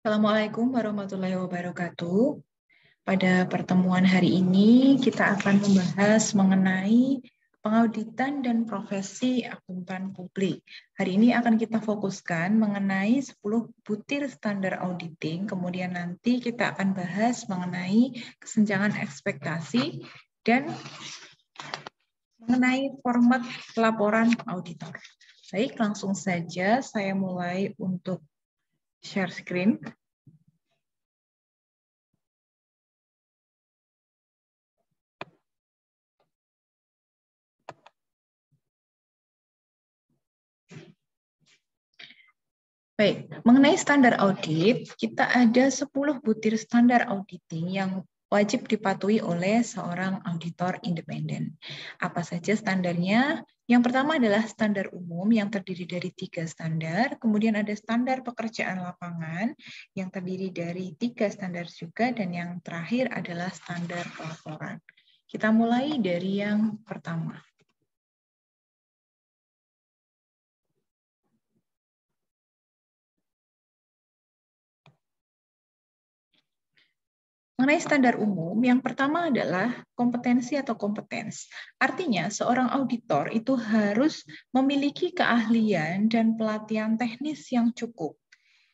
Assalamualaikum warahmatullahi wabarakatuh. Pada pertemuan hari ini, kita akan membahas mengenai pengauditan dan profesi akuntan publik. Hari ini akan kita fokuskan mengenai 10 butir standar auditing, kemudian nanti kita akan bahas mengenai kesenjangan ekspektasi dan mengenai format laporan auditor. Baik, langsung saja saya mulai untuk share screen. Baik, mengenai standar audit, kita ada 10 butir standar auditing yang wajib dipatuhi oleh seorang auditor independen. Apa saja standarnya? Yang pertama adalah standar umum yang terdiri dari 3 standar, kemudian ada standar pekerjaan lapangan yang terdiri dari 3 standar juga, dan yang terakhir adalah standar pelaporan. Kita mulai dari yang pertama. Mengenai standar umum, yang pertama adalah kompetensi atau kompetens. Artinya, seorang auditor itu harus memiliki keahlian dan pelatihan teknis yang cukup.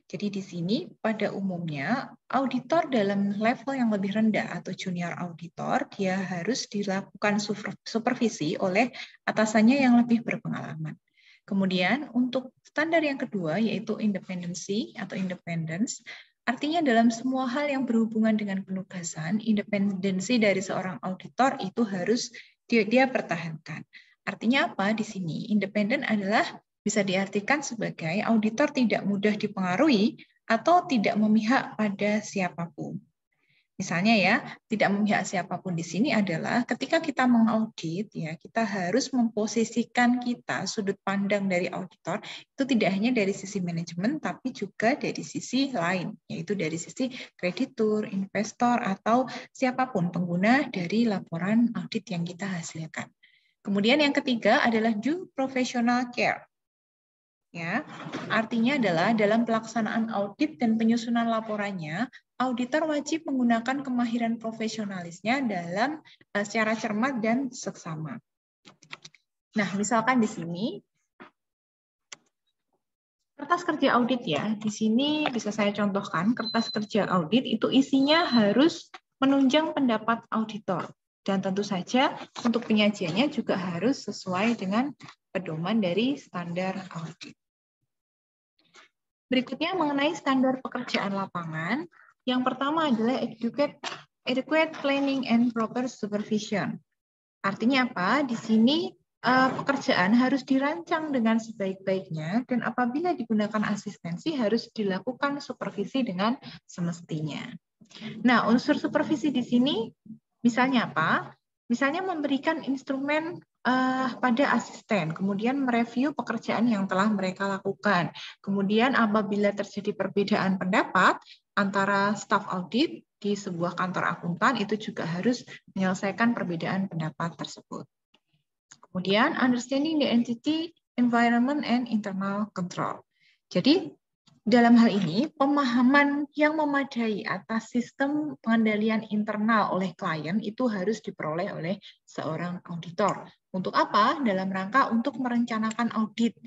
Jadi di sini pada umumnya auditor dalam level yang lebih rendah atau junior auditor, dia harus dilakukan supervisi oleh atasannya yang lebih berpengalaman. Kemudian untuk standar yang kedua yaitu independensi atau independence. Artinya dalam semua hal yang berhubungan dengan penugasan, independensi dari seorang auditor itu harus dia pertahankan. Artinya apa di sini? Independen adalah bisa diartikan sebagai auditor tidak mudah dipengaruhi atau tidak memihak pada siapapun. Misalnya ya, tidak memihak siapapun di sini adalah ketika kita mengaudit, ya kita harus memposisikan kita sudut pandang dari auditor itu tidak hanya dari sisi manajemen, tapi juga dari sisi lain, yaitu dari sisi kreditur, investor, atau siapapun pengguna dari laporan audit yang kita hasilkan. Kemudian yang ketiga adalah due professional care. Ya, artinya adalah dalam pelaksanaan audit dan penyusunan laporannya, auditor wajib menggunakan kemahiran profesionalisnya dalam secara cermat dan seksama. Nah, misalkan di sini kertas kerja audit ya, di sini bisa saya contohkan kertas kerja audit itu isinya harus menunjang pendapat auditor. Dan tentu saja untuk penyajiannya juga harus sesuai dengan pedoman dari standar audit. Berikutnya mengenai standar pekerjaan lapangan. Yang pertama adalah adequate planning and proper supervision. Artinya apa? Di sini pekerjaan harus dirancang dengan sebaik-baiknya dan apabila digunakan asistensi harus dilakukan supervisi dengan semestinya. Nah, unsur supervisi di sini misalnya apa? Misalnya memberikan instrumen pada asisten, kemudian mereview pekerjaan yang telah mereka lakukan. Kemudian apabila terjadi perbedaan pendapat antara staf audit di sebuah kantor akuntan, itu juga harus menyelesaikan perbedaan pendapat tersebut. Kemudian understanding the entity, environment, and internal control. Jadi dalam hal ini, pemahaman yang memadai atas sistem pengendalian internal oleh klien itu harus diperoleh oleh seorang auditor. Untuk apa? Dalam rangka untuk merencanakan audit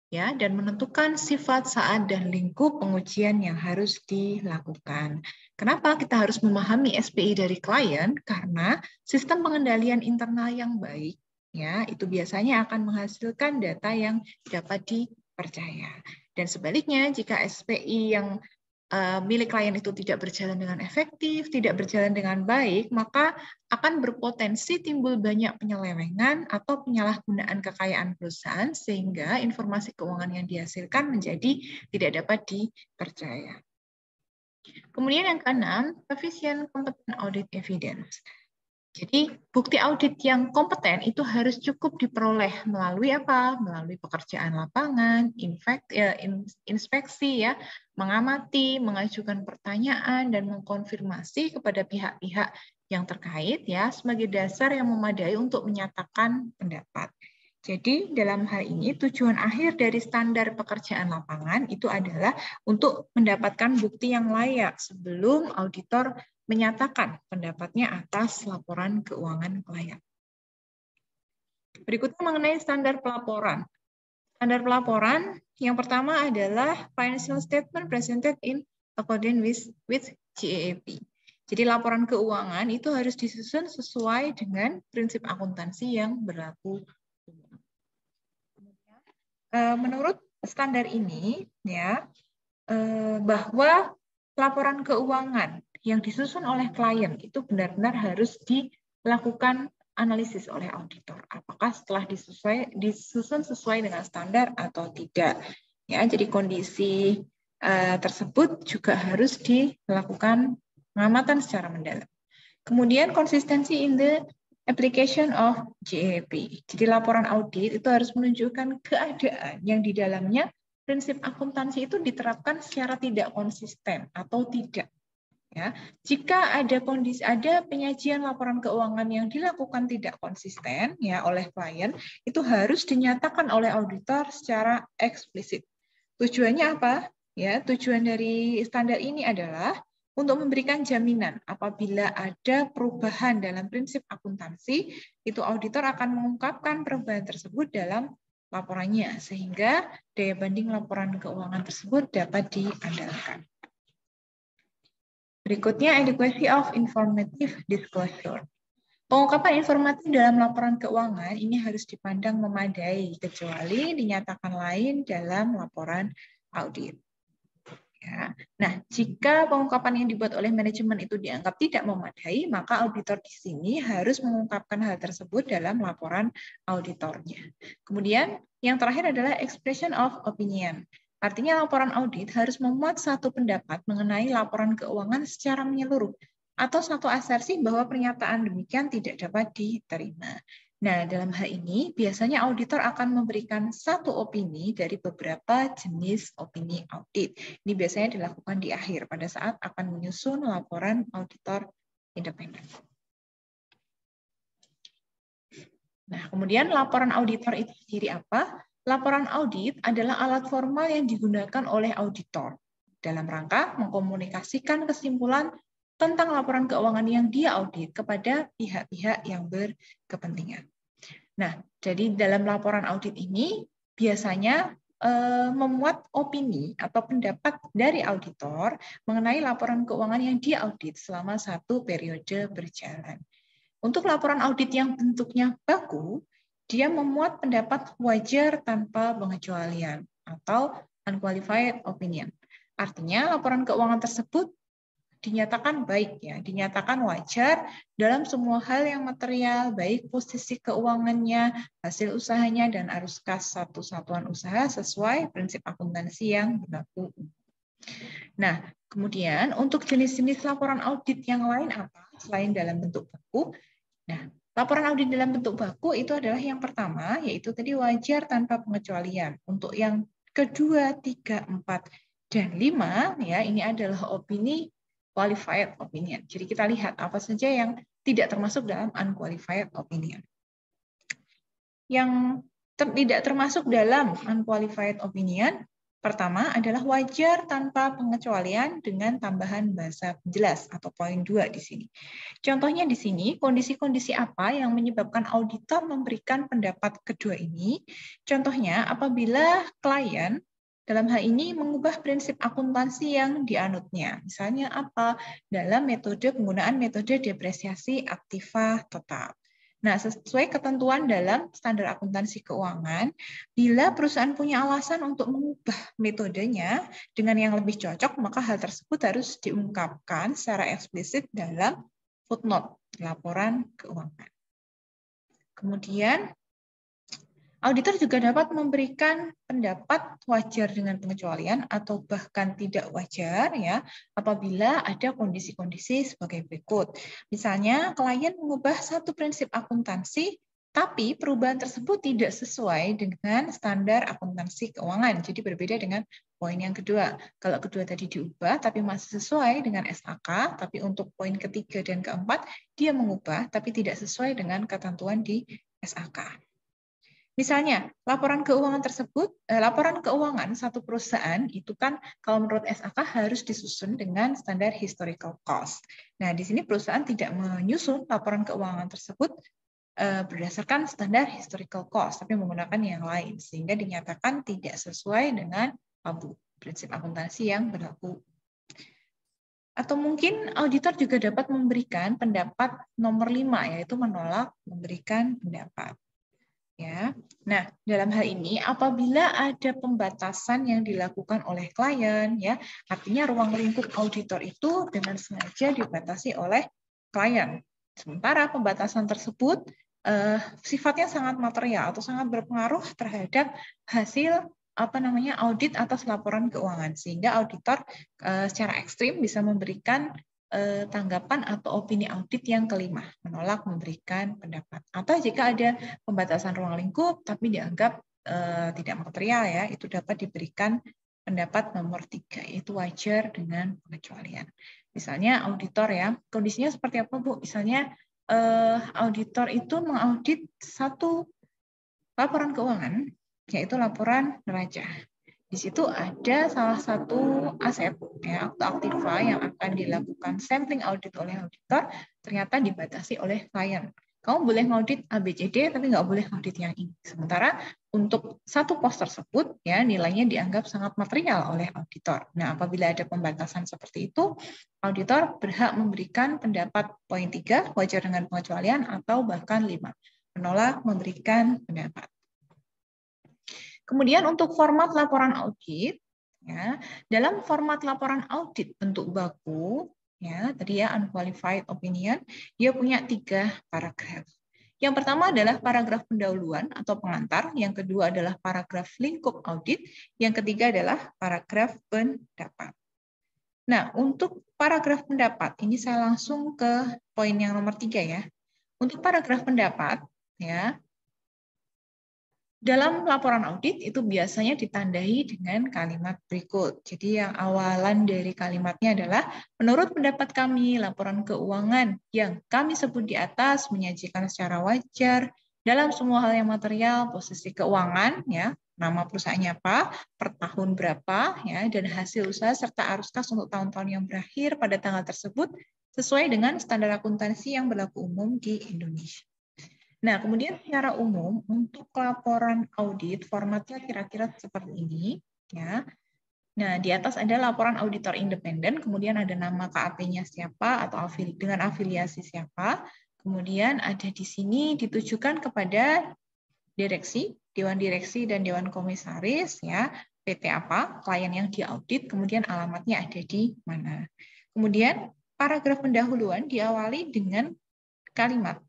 ya dan menentukan sifat, saat, dan lingkup pengujian yang harus dilakukan. Kenapa kita harus memahami SPI dari klien? Karena sistem pengendalian internal yang baik ya itu biasanya akan menghasilkan data yang dapat dipercaya. Dan sebaliknya, jika SPI yang milik klien itu tidak berjalan dengan efektif, tidak berjalan dengan baik, maka akan berpotensi timbul banyak penyelewengan atau penyalahgunaan kekayaan perusahaan, sehingga informasi keuangan yang dihasilkan menjadi tidak dapat dipercaya. Kemudian yang keenam, sufficient competent audit evidence. Jadi bukti audit yang kompeten itu harus cukup diperoleh melalui apa? Melalui pekerjaan lapangan, inspeksi ya, mengamati, mengajukan pertanyaan dan mengkonfirmasi kepada pihak-pihak yang terkait ya sebagai dasar yang memadai untuk menyatakan pendapat. Jadi dalam hal ini tujuan akhir dari standar pekerjaan lapangan itu adalah untuk mendapatkan bukti yang layak sebelum auditor menyatakan pendapatnya atas laporan keuangan klien. Berikutnya mengenai standar pelaporan. Standar pelaporan yang pertama adalah financial statement presented in accordance with GAAP. Jadi laporan keuangan itu harus disusun sesuai dengan prinsip akuntansi yang berlaku. Menurut standar ini, ya, bahwa laporan keuangan yang disusun oleh klien itu benar-benar harus dilakukan analisis oleh auditor. Apakah setelah disusun sesuai dengan standar atau tidak? Ya, jadi kondisi tersebut juga harus dilakukan pengamatan secara mendalam. Kemudian konsistensi in the application of GAAP. Jadi laporan audit itu harus menunjukkan keadaan yang di dalamnya prinsip akuntansi itu diterapkan secara tidak konsisten atau tidak. Ya, jika ada penyajian laporan keuangan yang dilakukan tidak konsisten ya oleh klien, itu harus dinyatakan oleh auditor secara eksplisit. Tujuannya apa? Ya, tujuan dari standar ini adalah untuk memberikan jaminan apabila ada perubahan dalam prinsip akuntansi, itu auditor akan mengungkapkan perubahan tersebut dalam laporannya, sehingga daya banding laporan keuangan tersebut dapat diandalkan. Berikutnya, adequacy of informative disclosure. Pengungkapan informatif dalam laporan keuangan ini harus dipandang memadai, kecuali dinyatakan lain dalam laporan audit. Ya. Nah, jika pengungkapan yang dibuat oleh manajemen itu dianggap tidak memadai, maka auditor di sini harus mengungkapkan hal tersebut dalam laporan auditornya. Kemudian, yang terakhir adalah expression of opinion. Artinya laporan audit harus memuat satu pendapat mengenai laporan keuangan secara menyeluruh, atau satu asersi bahwa pernyataan demikian tidak dapat diterima. Nah, dalam hal ini biasanya auditor akan memberikan satu opini dari beberapa jenis opini audit. Ini biasanya dilakukan di akhir pada saat akan menyusun laporan auditor independen. Nah, kemudian laporan auditor itu sendiri apa? Laporan audit adalah alat formal yang digunakan oleh auditor dalam rangka mengkomunikasikan kesimpulan tentang laporan keuangan yang dia audit kepada pihak-pihak yang berkepentingan. Nah, jadi dalam laporan audit ini biasanya memuat opini atau pendapat dari auditor mengenai laporan keuangan yang dia audit selama satu periode berjalan. Untuk laporan audit yang bentuknya baku, dia memuat pendapat wajar tanpa pengecualian atau unqualified opinion. Artinya laporan keuangan tersebut dinyatakan baik ya, dinyatakan wajar dalam semua hal yang material, baik posisi keuangannya, hasil usahanya, dan arus kas satu satuan usaha sesuai prinsip akuntansi yang berlaku. Nah, kemudian untuk jenis-jenis laporan audit yang lain apa selain dalam bentuk baku? Nah, laporan audit dalam bentuk baku itu adalah yang pertama, yaitu tadi wajar tanpa pengecualian. Untuk yang kedua, 3, 4, dan 5, ya ini adalah opini qualified opinion. Jadi kita lihat apa saja yang tidak termasuk dalam unqualified opinion. Yang tidak termasuk dalam unqualified opinion, pertama adalah wajar tanpa pengecualian dengan tambahan bahasa penjelas atau poin 2 di sini. Contohnya di sini, kondisi-kondisi apa yang menyebabkan auditor memberikan pendapat kedua ini? Contohnya, apabila klien dalam hal ini mengubah prinsip akuntansi yang dianutnya. Misalnya apa? Dalam penggunaan metode depresiasi aktiva total. Nah, sesuai ketentuan dalam standar akuntansi keuangan, bila perusahaan punya alasan untuk mengubah metodenya dengan yang lebih cocok, maka hal tersebut harus diungkapkan secara eksplisit dalam footnote laporan keuangan. Kemudian, auditor juga dapat memberikan pendapat wajar dengan pengecualian atau bahkan tidak wajar ya apabila ada kondisi-kondisi sebagai berikut. Misalnya klien mengubah satu prinsip akuntansi tapi perubahan tersebut tidak sesuai dengan standar akuntansi keuangan. Jadi berbeda dengan poin yang kedua. Kalau kedua tadi diubah tapi masih sesuai dengan SAK, tapi untuk poin ketiga dan keempat dia mengubah tapi tidak sesuai dengan ketentuan di SAK. Misalnya, laporan keuangan tersebut, laporan keuangan satu perusahaan itu kan kalau menurut SAK harus disusun dengan standar historical cost. Nah, di sini perusahaan tidak menyusun laporan keuangan tersebut berdasarkan standar historical cost, tapi menggunakan yang lain, sehingga dinyatakan tidak sesuai dengan PABU, prinsip akuntansi yang berlaku. Atau mungkin auditor juga dapat memberikan pendapat nomor 5, yaitu menolak memberikan pendapat. Ya, nah dalam hal ini apabila ada pembatasan yang dilakukan oleh klien, ya artinya ruang lingkup auditor itu dengan sengaja dibatasi oleh klien. Sementara pembatasan tersebut sifatnya sangat material atau sangat berpengaruh terhadap hasil audit atas laporan keuangan, sehingga auditor secara ekstrim bisa memberikan tanggapan atau opini audit yang kelima, menolak memberikan pendapat. Atau jika ada pembatasan ruang lingkup tapi dianggap tidak material, ya itu dapat diberikan pendapat nomor 3, yaitu wajar dengan pengecualian. Misalnya auditor, ya kondisinya seperti apa, Bu? Misalnya auditor itu mengaudit satu laporan keuangan, yaitu laporan neraca. Di situ ada salah satu aset, ya, atau aktiva yang akan dilakukan sampling audit oleh auditor, ternyata dibatasi oleh klien. Kamu boleh ngaudit ABCD, tapi nggak boleh ngaudit yang ini. Sementara untuk satu pos tersebut, ya nilainya dianggap sangat material oleh auditor. Nah, apabila ada pembatasan seperti itu, auditor berhak memberikan pendapat poin 3, wajar dengan pengecualian, atau bahkan 5, menolak memberikan pendapat. Kemudian untuk format laporan audit, ya, dalam format laporan audit bentuk baku, ya, tadi ya unqualified opinion, dia punya 3 paragraf. Yang pertama adalah paragraf pendahuluan atau pengantar, yang kedua adalah paragraf lingkup audit, yang ketiga adalah paragraf pendapat. Nah, untuk paragraf pendapat, ini saya langsung ke poin yang nomor 3 ya. Untuk paragraf pendapat, ya, dalam laporan audit itu biasanya ditandai dengan kalimat berikut. Jadi yang awalan dari kalimatnya adalah, menurut pendapat kami, laporan keuangan yang kami sebut di atas menyajikan secara wajar dalam semua hal yang material, posisi keuangan, ya, nama perusahaannya apa, per tahun berapa, ya, dan hasil usaha serta arus kas untuk tahun-tahun yang berakhir pada tanggal tersebut sesuai dengan standar akuntansi yang berlaku umum di Indonesia. Nah, kemudian secara umum untuk laporan audit formatnya kira-kira seperti ini, ya. Nah, di atas ada laporan auditor independen, kemudian ada nama KAP-nya siapa atau dengan afiliasi siapa. Kemudian ada di sini ditujukan kepada direksi, dewan direksi dan dewan komisaris, ya. PT apa, klien yang diaudit, kemudian alamatnya ada di mana. Kemudian paragraf pendahuluan diawali dengan kalimat,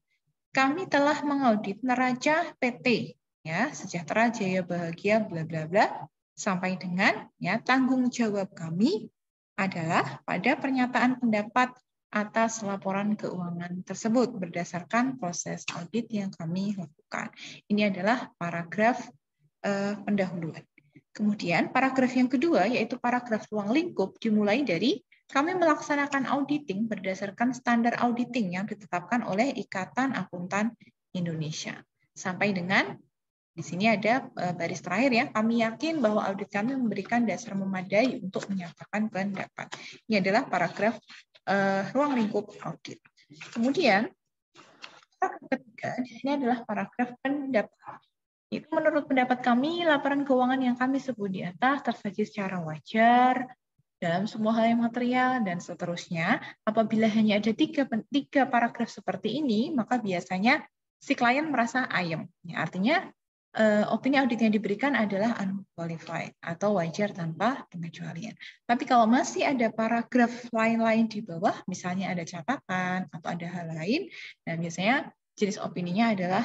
kami telah mengaudit neraca PT, ya, Sejahtera Jaya Bahagia bla bla bla, sampai dengan, ya, tanggung jawab kami adalah pada pernyataan pendapat atas laporan keuangan tersebut berdasarkan proses audit yang kami lakukan. Ini adalah paragraf pendahuluan. Kemudian paragraf yang kedua yaitu paragraf ruang lingkup dimulai dari kami melaksanakan auditing berdasarkan standar auditing yang ditetapkan oleh Ikatan Akuntan Indonesia. Sampai dengan di sini ada baris terakhir, ya. Kami yakin bahwa audit kami memberikan dasar memadai untuk menyatakan pendapat. Ini adalah paragraf ruang lingkup audit. Kemudian paragraf ketiga di sini adalah paragraf pendapat. Itu menurut pendapat kami, laporan keuangan yang kami sebut di atas tersaji secara wajar dalam semua hal yang material, dan seterusnya. Apabila hanya ada tiga paragraf seperti ini, maka biasanya si klien merasa ayem. Ya, artinya, opini audit yang diberikan adalah unqualified atau wajar tanpa pengecualian. Tapi kalau masih ada paragraf lain-lain di bawah, misalnya ada catatan atau ada hal lain, dan biasanya jenis opininya adalah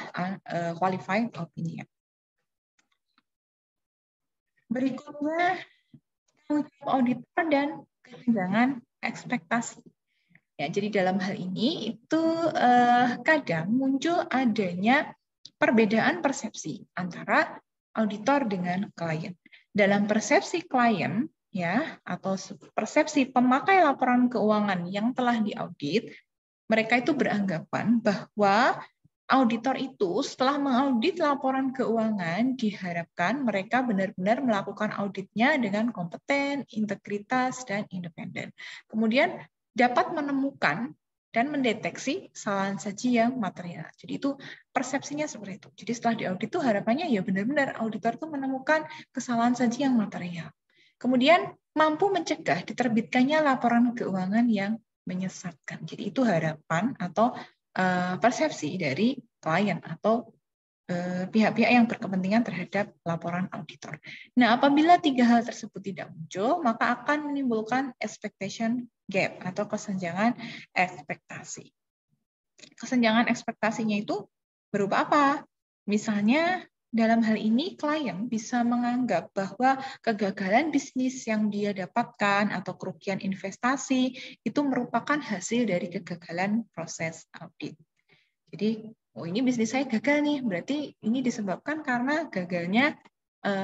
qualified opinion. Berikutnya, auditor dan kesenjangan ekspektasi. Ya, jadi dalam hal ini itu kadang muncul adanya perbedaan persepsi antara auditor dengan klien. Dalam persepsi klien, ya, atau persepsi pemakai laporan keuangan yang telah diaudit, mereka itu beranggapan bahwa auditor itu setelah mengaudit laporan keuangan, diharapkan mereka benar-benar melakukan auditnya dengan kompeten, integritas, dan independen. Kemudian dapat menemukan dan mendeteksi kesalahan saji yang material. Jadi itu persepsinya seperti itu. Jadi setelah diaudit itu harapannya ya benar-benar auditor itu menemukan kesalahan saji yang material. Kemudian mampu mencegah diterbitkannya laporan keuangan yang menyesatkan. Jadi itu harapan atau persepsi dari klien atau pihak-pihak yang berkepentingan terhadap laporan auditor. Nah, apabila tiga hal tersebut tidak muncul, maka akan menimbulkan expectation gap atau kesenjangan ekspektasi. Kesenjangan ekspektasinya itu berupa apa? Misalnya, dalam hal ini klien bisa menganggap bahwa kegagalan bisnis yang dia dapatkan atau kerugian investasi itu merupakan hasil dari kegagalan proses audit. Jadi, oh ini bisnis saya gagal nih, berarti ini disebabkan karena gagalnya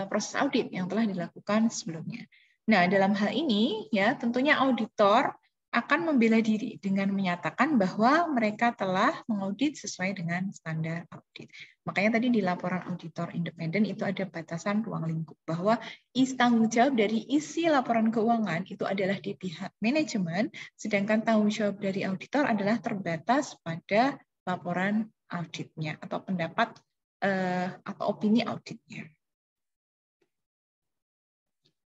proses audit yang telah dilakukan sebelumnya. Nah, dalam hal ini ya tentunya auditor akan membela diri dengan menyatakan bahwa mereka telah mengaudit sesuai dengan standar audit. Makanya tadi di laporan auditor independen itu ada batasan ruang lingkup bahwa tanggung jawab dari isi laporan keuangan itu adalah di pihak manajemen, sedangkan tanggung jawab dari auditor adalah terbatas pada laporan auditnya atau pendapat atau opini auditnya.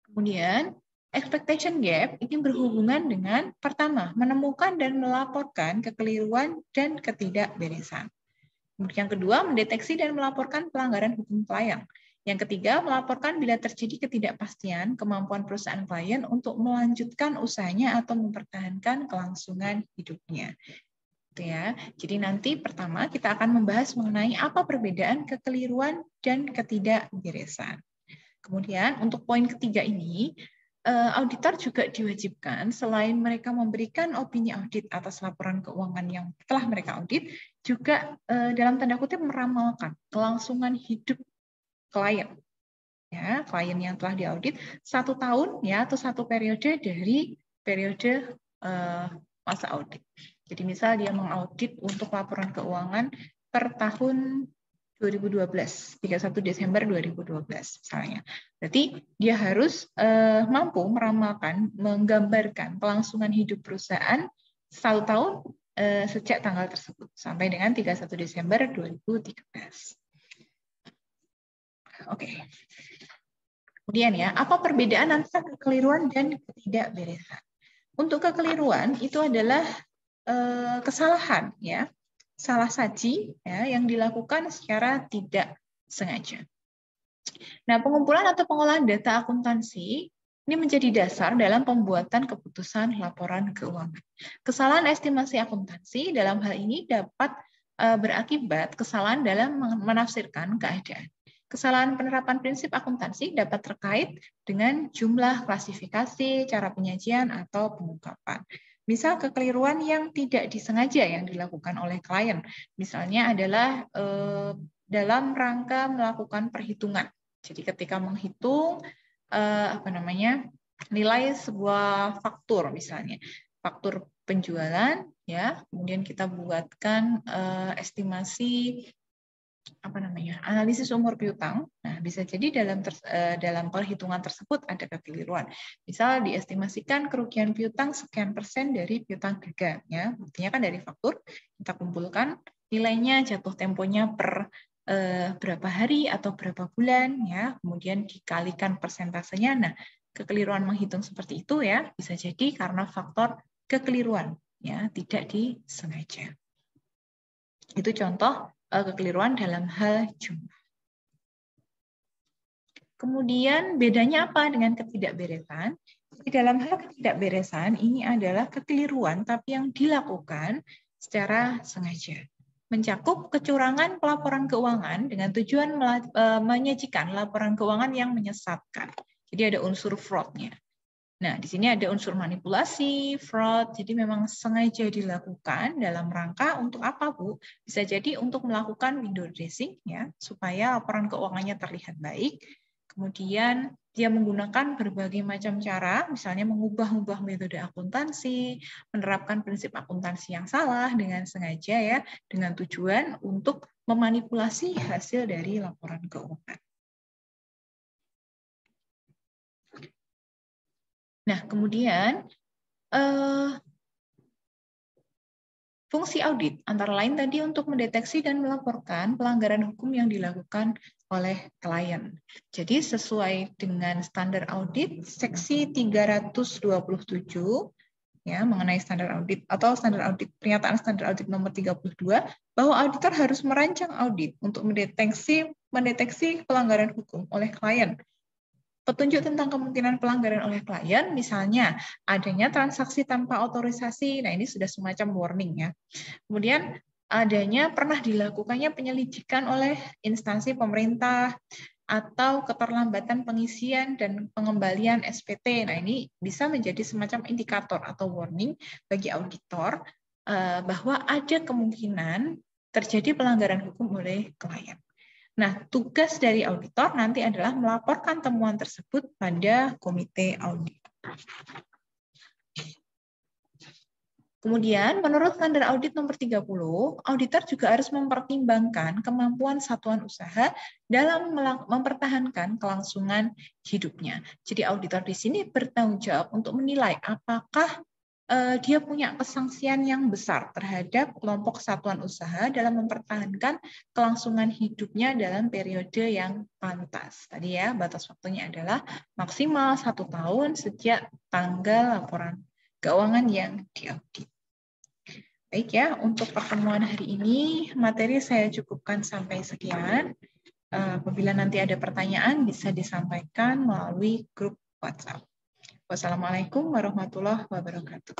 Kemudian, expectation gap ini berhubungan dengan pertama, menemukan dan melaporkan kekeliruan dan ketidakberesan. Kemudian yang kedua, mendeteksi dan melaporkan pelanggaran hukum klien. Yang ketiga, melaporkan bila terjadi ketidakpastian kemampuan perusahaan klien untuk melanjutkan usahanya atau mempertahankan kelangsungan hidupnya. Ya. Jadi nanti pertama kita akan membahas mengenai apa perbedaan kekeliruan dan ketidakberesan. Kemudian untuk poin ketiga ini, auditor juga diwajibkan selain mereka memberikan opini audit atas laporan keuangan yang telah mereka audit, juga dalam tanda kutip meramalkan kelangsungan hidup klien. Ya, klien yang telah diaudit 1 tahun ya atau 1 periode dari periode masa audit. Jadi misal dia mengaudit untuk laporan keuangan per tahun 2012, 31 Desember 2012 misalnya. Berarti dia harus mampu meramalkan, menggambarkan kelangsungan hidup perusahaan 1 tahun sejak tanggal tersebut sampai dengan 31 Desember 2013. Oke. Kemudian ya, apa perbedaan antara kekeliruan dan ketidakberesan? Untuk kekeliruan itu adalah kesalahan ya. Salah saji ya, yang dilakukan secara tidak sengaja. Nah, pengumpulan atau pengolahan data akuntansi ini menjadi dasar dalam pembuatan keputusan laporan keuangan. Kesalahan estimasi akuntansi dalam hal ini dapat berakibat kesalahan dalam menafsirkan keadaan. Kesalahan penerapan prinsip akuntansi dapat terkait dengan jumlah klasifikasi, cara penyajian, atau pengungkapan. Misal kekeliruan yang tidak disengaja yang dilakukan oleh klien, misalnya adalah dalam rangka melakukan perhitungan. Jadi ketika menghitung nilai sebuah faktur, misalnya faktur penjualan, ya, kemudian kita buatkan estimasi analisis umur piutang. Nah, bisa jadi dalam perhitungan tersebut ada kekeliruan. Misal diestimasikan kerugian piutang sekian persen dari piutang gagal, ya. Buktinya kan dari faktur kita kumpulkan nilainya, jatuh temponya per berapa hari atau berapa bulan, ya. Kemudian dikalikan persentasenya. Nah, kekeliruan menghitung seperti itu ya bisa jadi karena faktor kekeliruan, ya, tidak disengaja. Itu contoh kekeliruan dalam hal jumlah. Kemudian bedanya apa dengan ketidakberesan? Di dalam hal ketidakberesan ini adalah kekeliruan tapi yang dilakukan secara sengaja. Mencakup kecurangan pelaporan keuangan dengan tujuan menyajikan laporan keuangan yang menyesatkan. Jadi ada unsur fraud-nya. Nah, di sini ada unsur manipulasi, fraud, jadi memang sengaja dilakukan dalam rangka untuk apa, Bu? Bisa jadi untuk melakukan window dressing, ya, supaya laporan keuangannya terlihat baik, Kemudian dia menggunakan berbagai macam cara, misalnya mengubah-ubah metode akuntansi, menerapkan prinsip akuntansi yang salah dengan sengaja ya, dengan tujuan untuk memanipulasi hasil dari laporan keuangan. Nah, kemudian fungsi audit antara lain tadi untuk mendeteksi dan melaporkan pelanggaran hukum yang dilakukan oleh klien. Jadi sesuai dengan standar audit seksi 327 ya mengenai standar audit atau standar audit pernyataan standar audit nomor 32 bahwa auditor harus merancang audit untuk mendeteksi pelanggaran hukum oleh klien. Petunjuk tentang kemungkinan pelanggaran oleh klien, misalnya adanya transaksi tanpa otorisasi, nah ini sudah semacam warning ya. Kemudian adanya pernah dilakukannya penyelidikan oleh instansi pemerintah atau keterlambatan pengisian dan pengembalian SPT. Nah ini bisa menjadi semacam indikator atau warning bagi auditor bahwa ada kemungkinan terjadi pelanggaran hukum oleh klien. Nah, tugas dari auditor nanti adalah melaporkan temuan tersebut pada komite audit. Kemudian, menurut standar audit nomor 30, auditor juga harus mempertimbangkan kemampuan satuan usaha dalam mempertahankan kelangsungan hidupnya. Jadi, auditor di sini bertanggung jawab untuk menilai apakah dia punya kesangsian yang besar terhadap kelompok satuan usaha dalam mempertahankan kelangsungan hidupnya dalam periode yang pantas. Tadi ya, batas waktunya adalah maksimal 1 tahun sejak tanggal laporan keuangan yang diaudit. Baik ya, untuk pertemuan hari ini, materi saya cukupkan sampai sekian. Apabila nanti ada pertanyaan, bisa disampaikan melalui grup WhatsApp. Wassalamualaikum warahmatullahi wabarakatuh.